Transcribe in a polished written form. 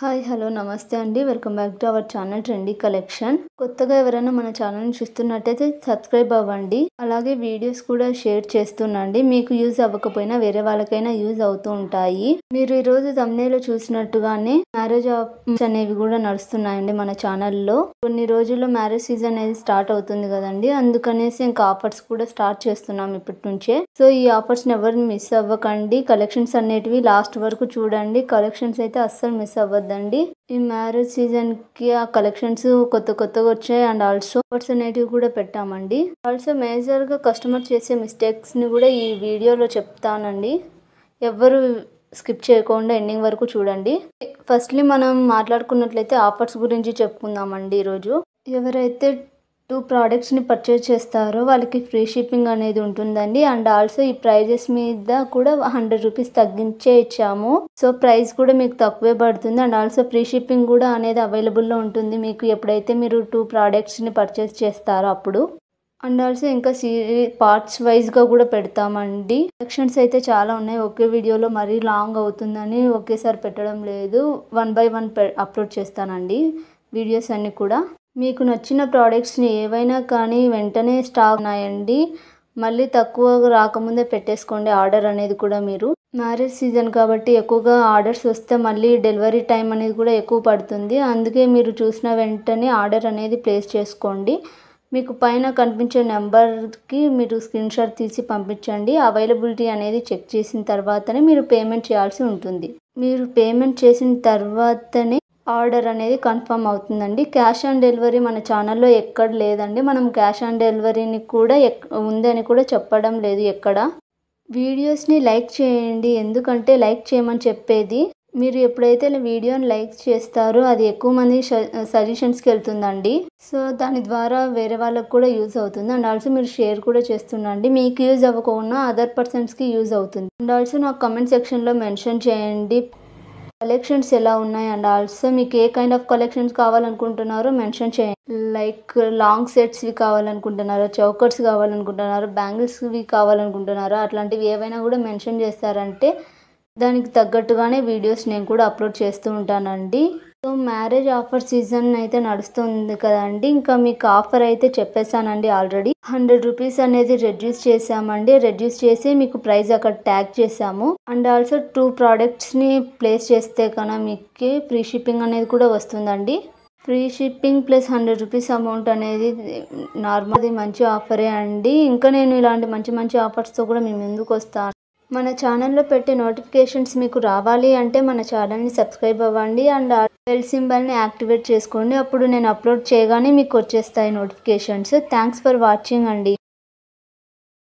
Hi hello నమస్తే అండి. Welcome back to our channel trendy collection. కొత్తగా ఎవరైనా మన ఛానల్ని చూస్తున్నట్టయితే సబ్స్క్రైబ్ అవ్వండి. అలాగే వీడియోస్ కూడా షేర్ చేస్తుండండి. మీకు యూజ్ అవ్వకపోయినా వేరే వాళ్ళకైనా యూజ్ అవుతూ ఉంటాయి. మీరు ఈరోజు thumbnail లో చూసినట్టుగానే మ్యారేజ్ ఆఫర్స్ అనేవి కూడా నడుస్తున్నాయండి మన ఛానల్లో. కొన్ని రోజుల్లో మ్యారేజ్ సీజన్ అనేది స్టార్ట్ అవుతుంది కదండి, అందుకనేసి ఇంకా ఆఫర్స్ కూడా స్టార్ట్ చేస్తున్నాం ఇప్పటి నుంచే. సో ఈ ఆఫర్స్ని ఎవరు మిస్ అవ్వకండి. కలెక్షన్స్ అనేటివి లాస్ట్ వరకు చూడండి. కలెక్షన్స్ అయితే అస్సలు మిస్ అవ్వద్దండి. ఈ మ్యారేజ్ సీజన్ కి ఆ కలెక్షన్స్ కొత్తగా వచ్చాయి. అండ్ ఆల్సో ఆఫర్స్ అనేటివి కూడా పెట్టామండి. ఆల్సో మేజర్ గా కస్టమర్ చేసే మిస్టేక్స్ ని కూడా ఈ వీడియోలో చెప్తానండి. ఎవరు స్కిప్ చేయకుండా ఎండింగ్ వరకు చూడండి. ఫస్ట్లీ మనం మాట్లాడుకున్నట్లయితే ఆఫర్స్ గురించి చెప్పుకుందామండి. ఈరోజు ఎవరైతే 2 ప్రోడక్ట్స్ని పర్చేజ్ చేస్తారో వాళ్ళకి ఫ్రీ షిప్పింగ్ అనేది ఉంటుందండి. అండ్ ఆల్సో ఈ ప్రైజెస్ మీద కూడా 100 రూపీస్ తగ్గించే ఇచ్చాము. సో ప్రైస్ కూడా మీకు తక్కువే పడుతుంది. అండ్ ఆల్సో ఫ్రీ షిప్పింగ్ కూడా అనేది అవైలబుల్లో ఉంటుంది మీకు ఎప్పుడైతే మీరు 2 ప్రోడక్ట్స్ని పర్చేజ్ చేస్తారో అప్పుడు. అండ్ ఆల్సో ఇంకా పార్ట్స్ వైజ్గా కూడా పెడతామండి. కలెక్షన్స్ అయితే చాలా ఉన్నాయి. ఒకే వీడియోలో మరీ లాంగ్ అవుతుందని ఒకేసారి పెట్టడం లేదు. 1 by 1 అప్లోడ్ చేస్తానండి వీడియోస్ అన్నీ కూడా. మీకు నచ్చిన ప్రోడక్ట్స్ని ఏవైనా కానీ వెంటనే స్టాక్ ఉన్నాయండి. మళ్ళీ తక్కువ రాకముందే పెట్టేసుకోండి ఆర్డర్ అనేది కూడా. మీరు మ్యారేజ్ సీజన్ కాబట్టి ఎక్కువగా ఆర్డర్స్ వస్తే మళ్ళీ డెలివరీ టైం అనేది కూడా ఎక్కువ పడుతుంది. అందుకే మీరు చూసిన వెంటనే ఆర్డర్ అనేది ప్లేస్ చేసుకోండి. మీకు పైన కనిపించే నెంబర్కి మీరు స్క్రీన్ షాట్ తీసి పంపించండి. అవైలబిలిటీ అనేది చెక్ చేసిన తర్వాతనే మీరు పేమెంట్ చేయాల్సి ఉంటుంది. మీరు పేమెంట్ చేసిన తర్వాతనే ఆర్డర్ అనేది కన్ఫర్మ్ అవుతుందండి. క్యాష్ ఆన్ డెలివరీ మన ఛానల్లో ఎక్కడ లేదండి. మనం క్యాష్ ఆన్ డెలివరీని కూడా ఉందని కూడా చెప్పడం లేదు ఎక్కడ. వీడియోస్ని లైక్ చేయండి. ఎందుకంటే లైక్ చేయమని చెప్పేది మీరు ఎప్పుడైతే వీడియోని లైక్ చేస్తారో అది ఎక్కువ మంది సజెషన్స్కి వెళ్తుందండి. సో దాని ద్వారా వేరే వాళ్ళకి కూడా యూజ్ అవుతుంది. అండ్ ఆల్సో మీరు షేర్ కూడా చేస్తుండండి. మీకు యూజ్ అవ్వకుండా అదర్ పర్సన్స్కి యూజ్ అవుతుంది. అండ్ ఆల్సో నాకు కమెంట్ సెక్షన్లో మెన్షన్ చేయండి కలెక్షన్స్ ఎలా ఉన్నాయి. అండ్ ఆల్సో మీకు ఏ కైండ్ ఆఫ్ కలెక్షన్స్ కావాలనుకుంటున్నారో మెన్షన్ చేయండి. లైక్ లాంగ్ సెట్స్వి కావాలనుకుంటున్నారో, చౌకర్స్ కావాలనుకుంటున్నారో, బ్యాంగిల్స్వి కావాలనుకుంటున్నారో, అట్లాంటివి ఏవైనా కూడా మెన్షన్ చేస్తారంటే దానికి తగ్గట్టుగానే వీడియోస్ నేను కూడా అప్లోడ్ చేస్తూ ఉంటానండి. సో మ్యారేజ్ ఆఫర్ సీజన్ అయితే నడుస్తుంది కదండి. ఇంకా మీకు ఆఫర్ అయితే చెప్పేశానండి ఆల్రెడీ. 100 రూపీస్ అనేది రెడ్యూస్ చేసామండి. రెడ్యూస్ చేసి మీకు ప్రైస్ అక్కడ ట్యాగ్ చేసాము. అండ్ ఆల్సో 2 ప్రోడక్ట్స్ని ప్లేస్ చేస్తే కన్నా మీకు ఫ్రీ షిప్పింగ్ అనేది కూడా వస్తుందండి. Free shipping plus 100 rupees amount అనేది నార్మల్ మంచి ఆఫరే అండి. ఇంకా నేను ఇలాంటి మంచి ఆఫర్స్తో కూడా మీ ముందుకు వస్తాను. మన ఛానల్లో పెట్టే నోటిఫికేషన్స్ మీకు రావాలి అంటే మన ఛానల్ని సబ్స్క్రైబ్ అవ్వండి. అండ్ బెల్ సింబల్ని యాక్టివేట్ చేసుకోండి. అప్పుడు నేను అప్లోడ్ చేయగానే మీకు వచ్చేస్తాయి నోటిఫికేషన్స్. థ్యాంక్స్ ఫర్ వాచింగ్ అండి.